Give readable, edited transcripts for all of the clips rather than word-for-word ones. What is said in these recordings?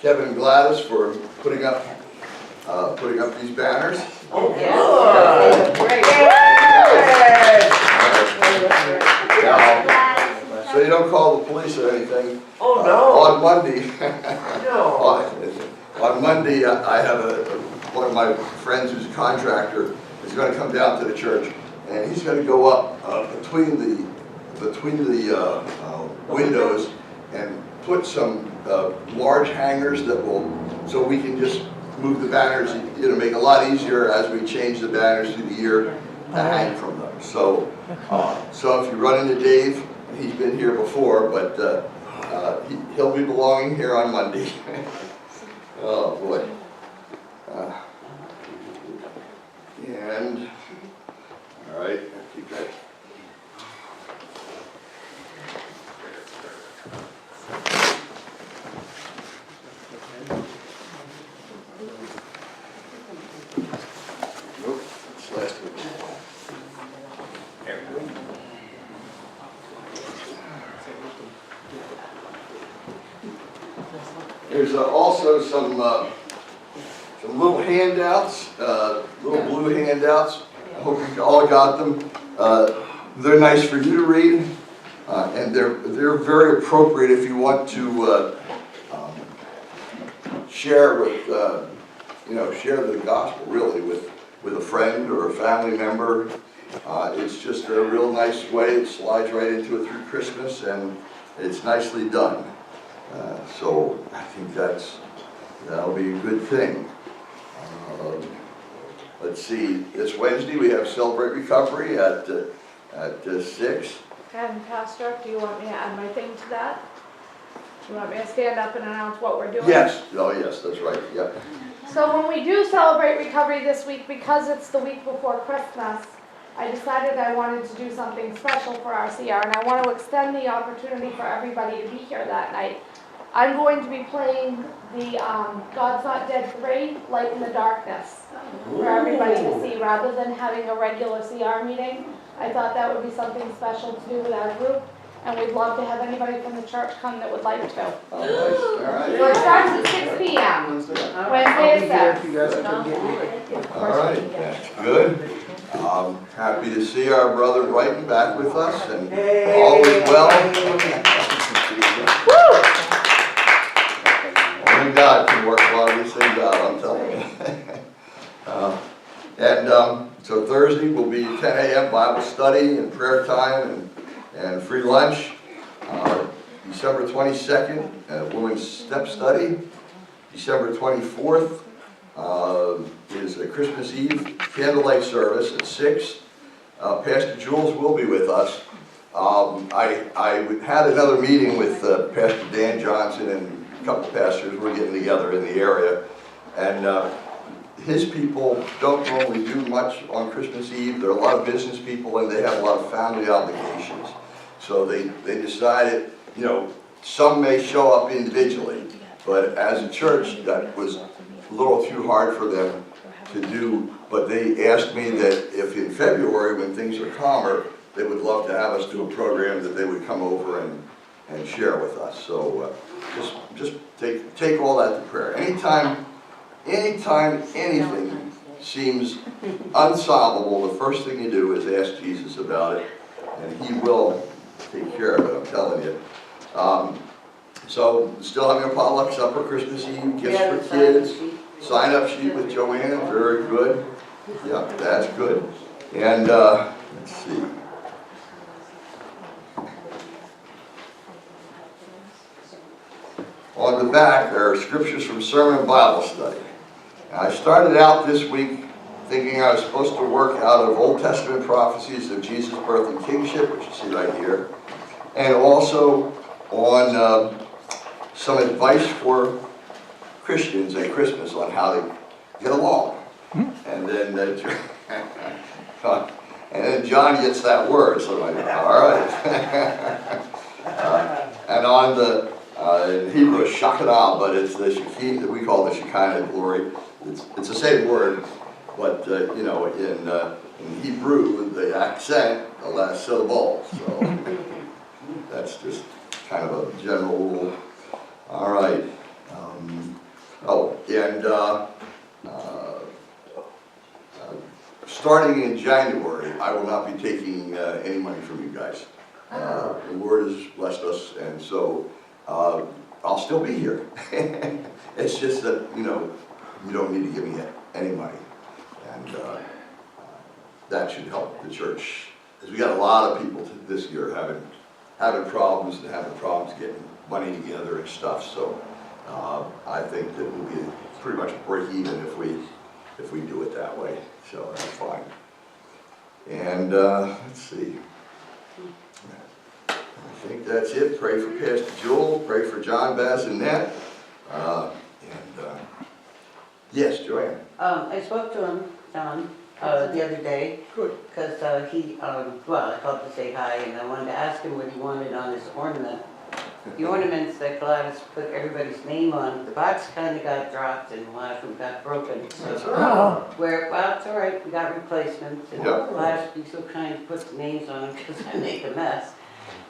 Kevin and Gladys for putting up these banners. Oh, yeah. Great. Now, so you don't call the police or anything. Oh, no. On Monday, No. on Monday, I have one of my friends who's a contractor is going to come down to the church, and he's going to go up between the windows and put some large hangers that will, so we can just move the banners, make it a lot easier as we change the banners through the year to hang from them. So, so if you run into Dave, he's been here before, but he'll be belonging here on Monday. Oh boy. And, all right, keep that. Nope, it's last week. There we go. There's also some little handouts, little blue handouts. I hope you all got them. They're nice for you to read, and they're very appropriate if you want to share with share the gospel really with a friend or a family member. It's just a real nice way. It slides right into it through Christmas, and it's nicely done. So I think that'll be a good thing. Let's see. This Wednesday we have Celebrate Recovery at 6. And Pastor, do you want me to add my thing to that? Do you want me to stand up and announce what we're doing? Yes. Oh, yes. That's right. Yeah. So when we do Celebrate Recovery this week, because it's the week before Christmas, I decided I wanted to do something special for RCR, and I want to extend the opportunity for everybody to be here that night. I'm going to be playing the God's Not Dead 3, Light in the Darkness, for everybody to see. Rather than having a regular CR meeting, I thought that would be something special to do with our group, and we'd love to have anybody from the church come that would like to. Oh, nice. All right. So it starts at 6 p.m. Wednesday at 6. All right. That's good. Happy to see our brother Brighton back with us, and all is well. Only God can work a lot of these things out, I'm telling you. So Thursday will be 10 a.m. Bible study and prayer time and free lunch. December 22nd, Women's Step Study. December 24th is a Christmas Eve candlelight service at 6. Pastor Jules will be with us. I had another meeting with Pastor Dan Johnson and a couple of pastors. We're getting together in the area, and his people don't normally do much on Christmas Eve. They're a lot of business people, and they have a lot of family obligations. So they decided, some may show up individually, but as a church, that was a little too hard for them to do. But they asked me that if in February, when things are calmer, they would love to have us do a program that they would come over and share with us. So just take all that to prayer. Anytime anything seems unsolvable, the first thing you do is ask Jesus about it, and He will take care of it, I'm telling you. So still having a potluck supper Christmas Eve, gifts for kids, sign-up sheet with Joanne, very good. Yeah, that's good. And let's see. On the back, there are scriptures from Sermon and Bible Study. Now, I started out this week thinking I was supposed to work out of Old Testament prophecies of Jesus' birth and kingship, which you see right here, and also on some advice for Christians at Christmas on how to get along. And then John gets that word, so I'm like, all right. And on the in Hebrew, Shotcut, but it's the Shekinah that we call the Shekinah glory. It's the same word, but in Hebrew, the accent, the last syllable. So that's just kind of a general rule. All right. And starting in January, I will not be taking any money from you guys. The Lord has blessed us, and so I'll still be here. It's just that, you know, you don't need to give me any money. And that should help the church. Because we got a lot of people this year having problems and having problems getting money together and stuff. So I think that we'll be pretty much break even if we do it that way. So that's fine. And let's see. I think that's it. Pray for Pastor Jewel. Pray for John Bassinet. Yes, Joanne. I spoke to him, John, the other day. Good. Because well, I called to say hi, and I wanted to ask him what he wanted on his ornament. The ornaments that Gladys put everybody's name on, the box kind of got dropped and a lot of them got broken. So That's all right. well, it's all right, we got replacements. And Yeah. Gladys be so kind to put the names on them because I make a mess.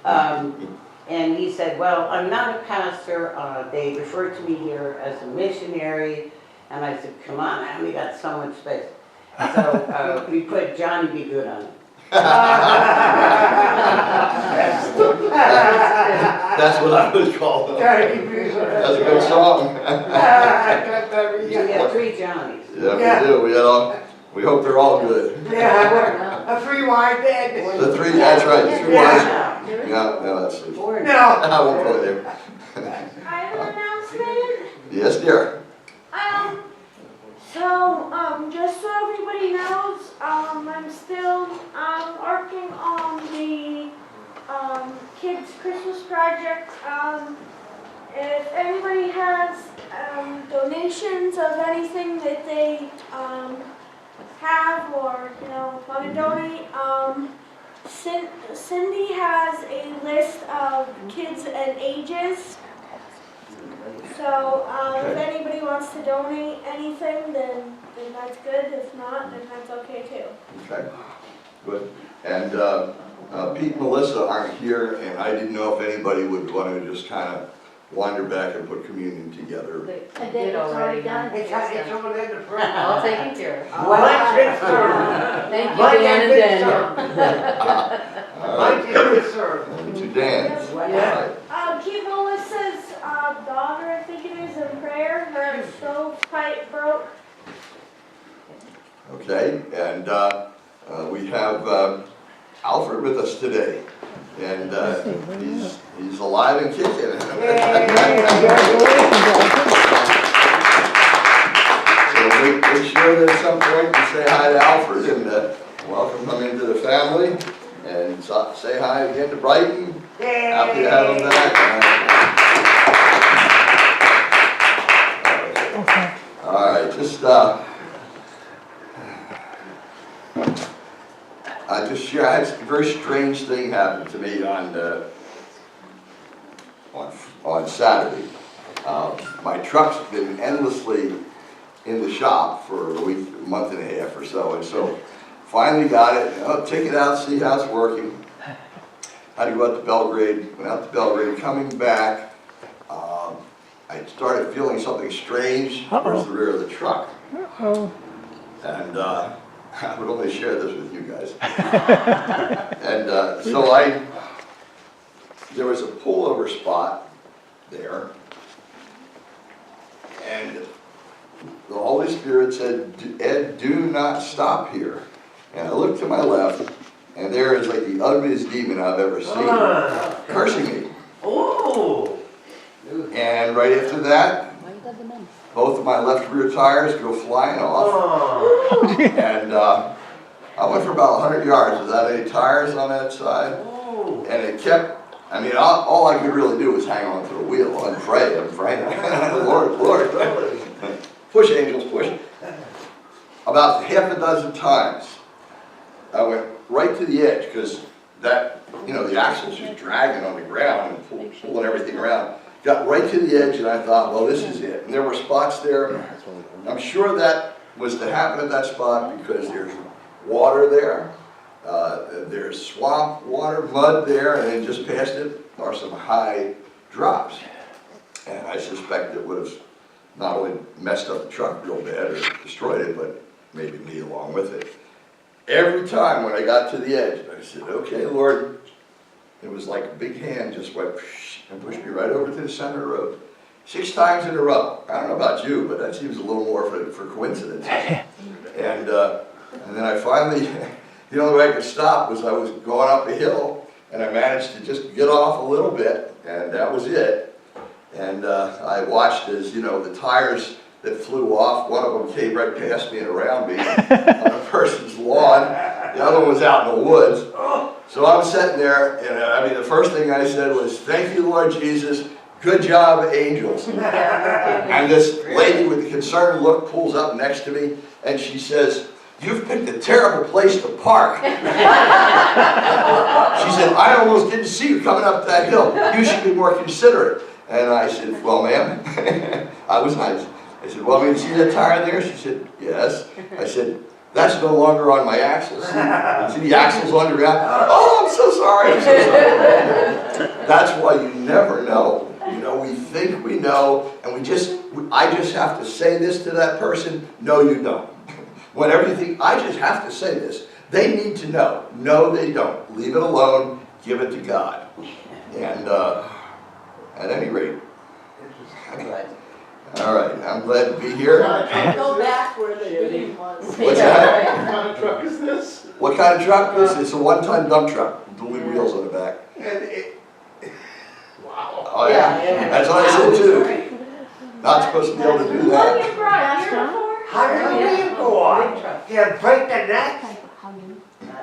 And he said, well, I'm not a pastor. They refer to me here as a missionary. And I said, come on, I only got so much space. So we put Johnny Be Good on it. That's what I would call them. That's a good song. We have 3 Johnnies. Yeah, we do. We hope they're all good. Yeah, a 3-wide bed. The 3, that's right, the 3 Yeah. wise. No, that's it. Four. No. I won't go there. I have an announcement. Yes, dear. Just so everybody knows, I'm still working on the kids' Christmas project. If anybody has donations of anything that they have or want to donate, Cindy has a list of kids and ages. So if anybody wants to donate anything, then that's good. If not, then that's okay too. Okay, good. And Pete and Melissa aren't here, and I didn't know if anybody would want to just kind of wander back and put communion together. I did already done. It's all in the front. All taken care of. Lunch is served. Thank you, Lunch Dan has and been Daniel. served. All Lunch right, has been served. and to dance. Yeah. Keep Melissa's daughter, I think it is, in prayer. Her stovepipe broke. Okay, and we have Alfred with us today, and he's alive and kicking. So make sure that at some point you say hi to Alfred and welcome him into the family, and say hi again to Brighton. Happy to have him back. All right, just I had a very strange thing happen to me on Saturday. My truck's been endlessly in the shop for a week, a month and a half or so, and so finally got it. Take it out, see how it's working. Had to go out to Belgrade. Went out to Belgrade. Coming back, I started feeling something strange towards the rear of the truck. And I would only share this with you guys. And so there was a pullover spot there, and the Holy Spirit said, Ed, do not stop here. And I looked to my left, and there is like the ugliest demon I've ever seen, cursing me. Oh. And right after that, both of my left rear tires go flying off. Oh. And I went for about 100 yards without any tires on that side. Oh. And it kept, I mean, all I could really do was hang on to the wheel and pray and pray. Lord, push, angels, push. About half a dozen times, I went right to the edge because that, the axle's just dragging on the ground and pulling everything around. Got right to the edge and I thought, well, this is it. And there were spots there. I'm sure that was to happen at that spot because there's water there. There's swamp water, mud there, and then just past it are some high drops. And I suspect it would have not only messed up the truck real bad or destroyed it, but maybe me along with it. Every time when I got to the edge, I said, okay, Lord, it was like a big hand just went and pushed me right over to the center of the road. 6 times in a row. I don't know about you, but that seems a little more for coincidence. And then I finally, the only way I could stop was I was going up a hill, and I managed to just get off a little bit, and that was it. And I watched as, you know, the tires that flew off, one of them came right past me and around me on a person's lawn. The other one was out in the woods. So I'm sitting there, and I mean, the first thing I said was, thank you, Lord Jesus. Good job, angels. And this lady with the concerned look pulls up next to me, and she says, you've picked a terrible place to park. She said, I almost didn't see you coming up that hill. You should be more considerate. And I said, well, ma'am, I was nice. I said, well, you see that tire there? She said, yes. I said, that's no longer on my axles. See the axles on the ground? Oh, I'm so sorry. I'm so sorry. That's why you never know. You know, we think we know, and I just have to say this to that person. No, you don't. Whenever you think, I just have to say this, they need to know. No, they don't. Leave it alone. Give it to God. And at any rate, all right, I'm glad to be here. Go back where the beam was. What's that? What kind of truck is this? What kind of truck? It's a one-ton dump truck, dual wheels on the back. Wow. Oh yeah, that's what I said too. Not supposed to be able to do What that. you brought here for? How did the wheel go on? Did it break the neck?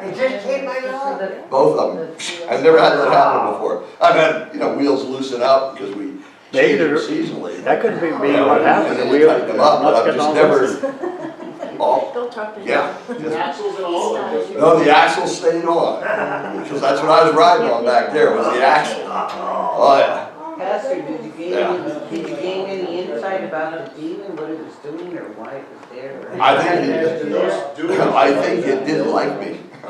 It just came right off. Both of them. I've never had that happen before. I've had, you know, wheels loosen up because we change them seasonally. That could be You what know, happened. and then The you wheel tighten them up, but I've must just get all never. Oh, Don't talk to me. yeah. The axles and all of it. No, the axle stayed on because that's what I was riding on back there was the axle. Oh yeah. Pastor, did you gain any insight about the demon, what it was doing, or why it was there? or- I think it didn't like me. I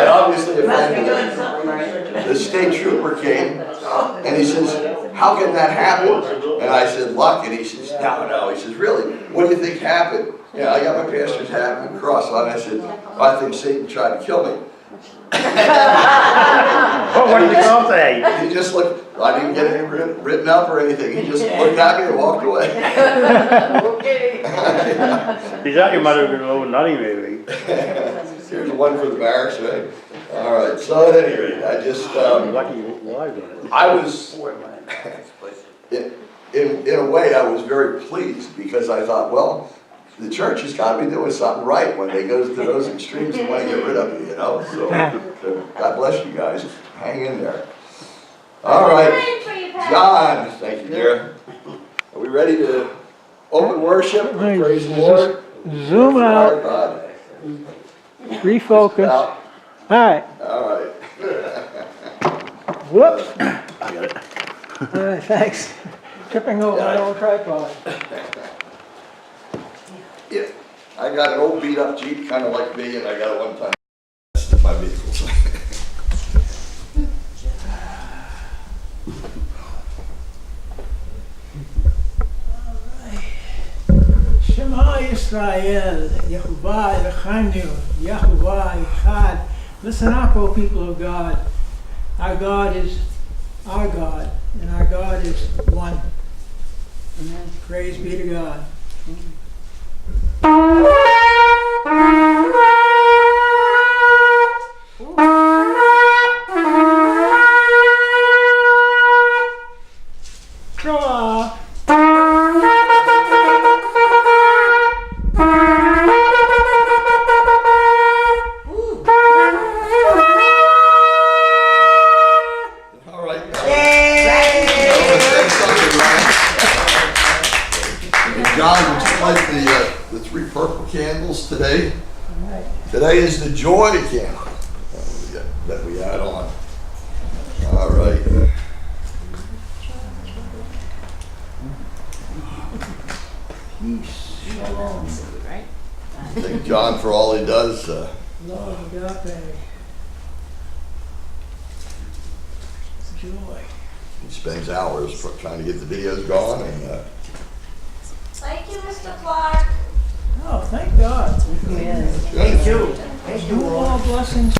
obviously You must be doing offended it. something right. The state trooper came and he says, how can that happen? And I said, luck. And he says, no. He says, really? What do you think happened? Yeah, I got my pastor's hat and cross on. I said, I think Satan tried to kill me. What did you all say? He just looked, I didn't get any written up or anything. He just looked at me and walked away. Okay. You thought your mother was a little nutty, maybe. Here's one for the barracks, right? All right, so at any rate, I just, Lucky you alive on it. I was, in a way, I was very pleased because I thought, well, the church has got to be doing something right when they go to those extremes and want to get rid of you, you know? So God bless you guys. Hang in there. All right, Praying for you, Pat. John, thank you, dear. Are we ready to open worship? Praise the Lord. Zoom out, God. refocus. Out. Alright, All right. whoops. I got it. Alright, thanks. Tripping over my old tripod. Yeah, I got an old beat up Jeep, kind of like me, and I got a one-ton. That's my vehicles. Shema Yisrael, Yehovah Echanu, Yehovah Echad. Listen up, O people of God. Our God is our God, and our God is one. Amen. Praise be to God. Draw. All right. And John, would you like the 3 purple candles today? Today is the joy candle that we add on. All right. Peace, shalom, Thank John for all he does. love, agape, joy. He spends hours trying to get the videos going, and Thank you, Mr. Clark. Oh, thank God. Thank you. Thank you, You all Lord. blessings.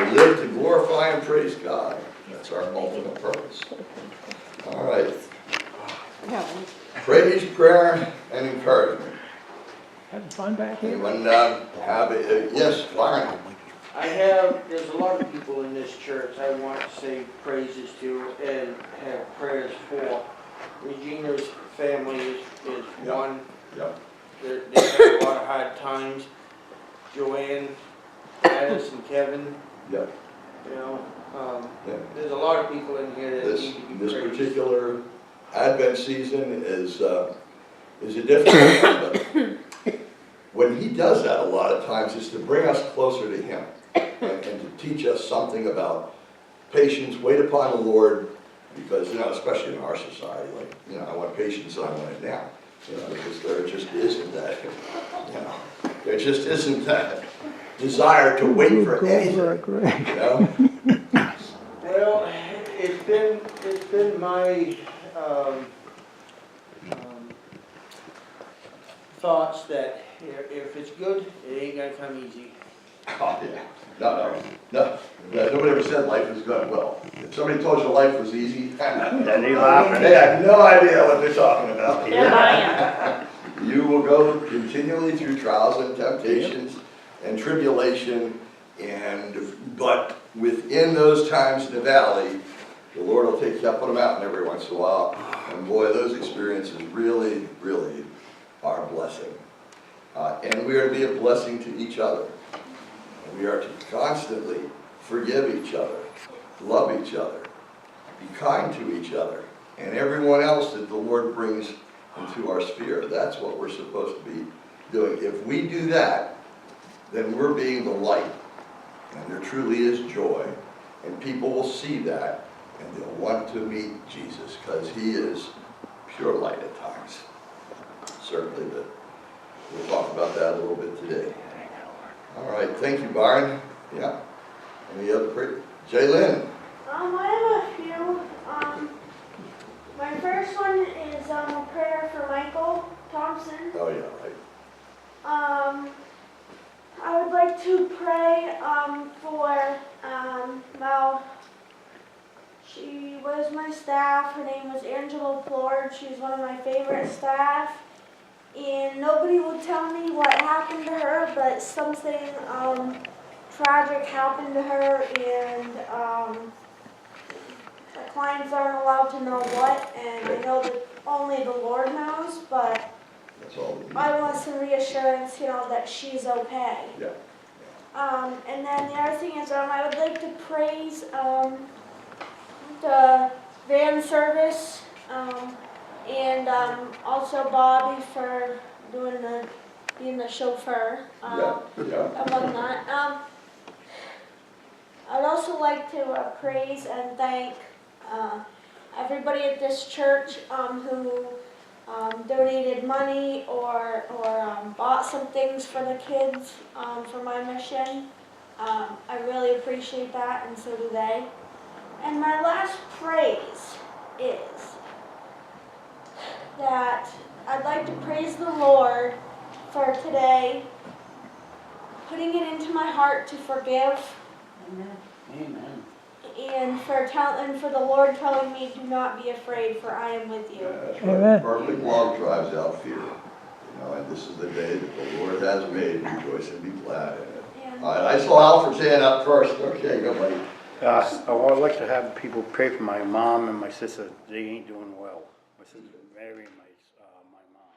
we live to glorify and praise God. That's our ultimate purpose. All right. Praise, prayer, and encouragement. Having fun back here? Anyone have a, yes, Byron? There's a lot of people in this church I want to say praises to and have prayers for. Regina's family is Yeah. one. Yep. They had a lot of hard times. Joanne, Alice, and Kevin, Yep. you know, Yeah. there's a lot of people in here that This, need to be this praised. particular Advent season is a difficult one, but when he does that, a lot of times it's to bring us closer to him and to teach us something about patience, wait upon the Lord, because, especially in our society, I want patience and I want it now, because there just isn't that, there just isn't that desire to wait for anything, Well, it's been my thoughts that if it's good, it ain't gonna come easy. Oh, yeah. No. Nobody ever said life is going well. If somebody told you life was easy, Then they laughing. they have no idea what they're talking about. You will go continually through trials and temptations and tribulation, but within those times in the valley, the Lord will take you up on a mountain every once in a while, and boy, those experiences really, really are a blessing. And we are to be a blessing to each other. And we are to constantly forgive each other, love each other, be kind to each other, and everyone else that the Lord brings into our sphere. That's what we're supposed to be doing. If we do that, then we're being the light, and there truly is joy, and people will see that, and they'll want to meet Jesus, because he is pure light at times. Certainly, but we'll talk about that a little bit today. All right, thank you, Byron. Yeah. Any other prayer? Jaylyn? I have a few. My first one is a prayer for Michael Thompson. Oh, yeah, right. I would like to pray for Mel. She was my staff. Her name was Angelic. She's one of my favorite staff. And nobody would tell me what happened to her, but something tragic happened to her, and the clients aren't allowed to know what, and I know that only the Lord knows, but That's all we need. I want some reassurance, that she's okay. Yeah. And then the other thing is I would like to praise the van service, and also Bobby for being the chauffeur. Yeah. Among that. I'd also like to praise and thank everybody at this church who donated money or bought some things for the kids for my mission. I really appreciate that, and so do they. And my last praise is that I'd like to praise the Lord for today, putting it into my heart to forgive, Amen. and for the Lord telling me, do not be afraid, for I am with you. That's Amen. right. Perfect love drives out fear. And this is the day that the Lord has made. Rejoice and be glad in it. And All right, I saw Alfred's hand up first. Okay, go, buddy. I would like to have people pray for my mom and my sister. They ain't doing well. My sister Mary and my mom.